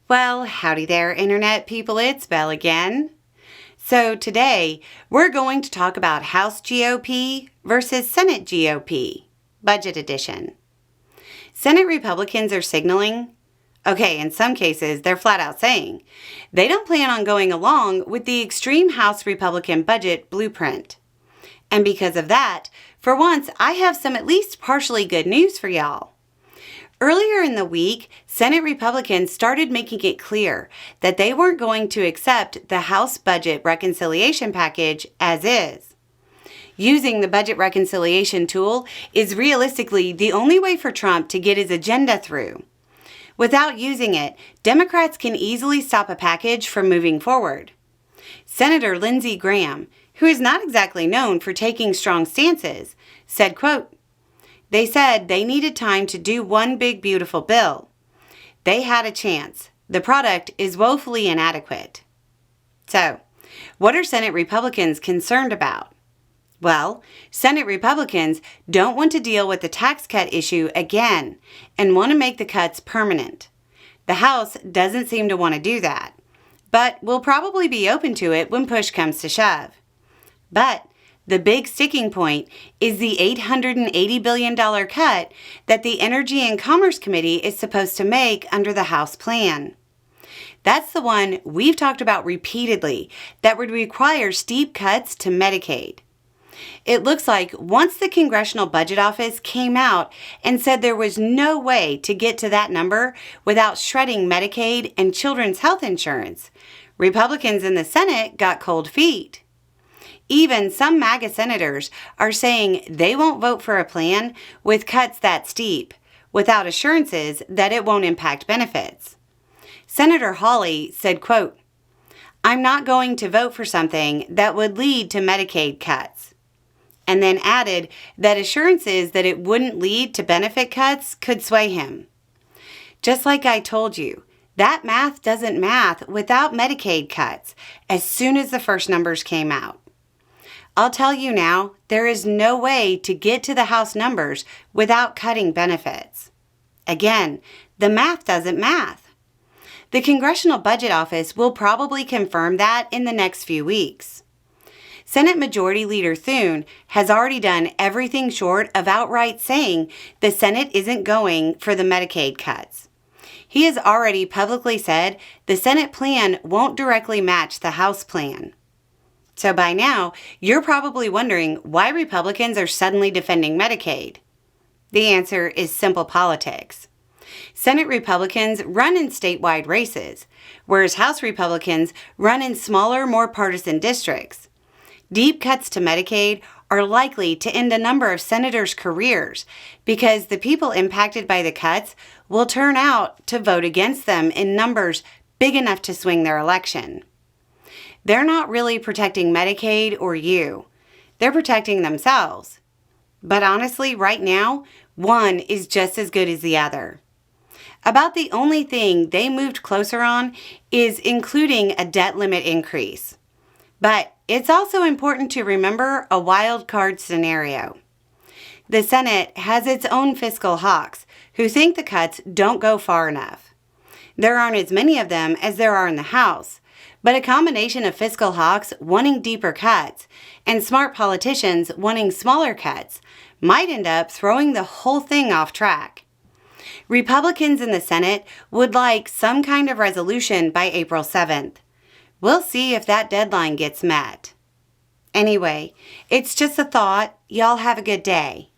Well, howdy there, Internet people. It's Belle again. So today, we're going to talk about House GOP versus Senate GOP, Budget Edition. Senate Republicans are signaling, in some cases, they're flat out saying, they don't plan on going along with the extreme House Republican budget blueprint. And because of that, for once, I have some at least partially good news for y'all. Earlier in the week, Senate Republicans started making it clear that they weren't going to accept the House budget reconciliation package as is. Using the budget reconciliation tool is realistically the only way for Trump to get his agenda through. Without using it, Democrats can easily stop a package from moving forward. Senator Lindsey Graham, who is not exactly known for taking strong stances, said, quote, "They said they needed time to do one big beautiful bill. They had a chance. The product is woefully inadequate." So, what are Senate Republicans concerned about? Well, Senate Republicans don't want to deal with the tax cut issue again and want to make the cuts permanent. The House doesn't seem to want to do that, but will probably be open to it when push comes to shove. But the big sticking point is the $880 billion cut that the Energy and Commerce Committee is supposed to make under the House plan. That's the one we've talked about repeatedly that would require steep cuts to Medicaid. It looks like once the Congressional Budget Office came out and said there was no way to get to that number without shredding Medicaid and children's health insurance, Republicans in the Senate got cold feet. Even some MAGA senators are saying they won't vote for a plan with cuts that steep, without assurances that it won't impact benefits. Senator Hawley said, quote, "I'm not going to vote for something that would lead to Medicaid cuts," and then added that assurances that it wouldn't lead to benefit cuts could sway him. Just like I told you, that math doesn't math without Medicaid cuts as soon as the first numbers came out. I'll tell you now, there is no way to get to the House numbers without cutting benefits. Again, the math doesn't math. The Congressional Budget Office will probably confirm that in the next few weeks. Senate Majority Leader Thune has already done everything short of outright saying the Senate isn't going for the Medicaid cuts. He has already publicly said the Senate plan won't directly match the House plan. So by now, you're probably wondering why Republicans are suddenly defending Medicaid. The answer is simple politics. Senate Republicans run in statewide races, whereas House Republicans run in smaller, more partisan districts. Deep cuts to Medicaid are likely to end a number of senators' careers because the people impacted by the cuts will turn out to vote against them in numbers big enough to swing their election. They're not really protecting Medicaid or you. They're protecting themselves. But honestly, right now, one is just as good as the other. About the only thing they moved closer on is including a debt limit increase. But it's also important to remember a wild card scenario. The Senate has its own fiscal hawks who think the cuts don't go far enough. There aren't as many of them as there are in the House, but a combination of fiscal hawks wanting deeper cuts and smart politicians wanting smaller cuts might end up throwing the whole thing off track. Republicans in the Senate would like some kind of resolution by April 7th. We'll see if that deadline gets met. Anyway, it's just a thought. Y'all have a good day.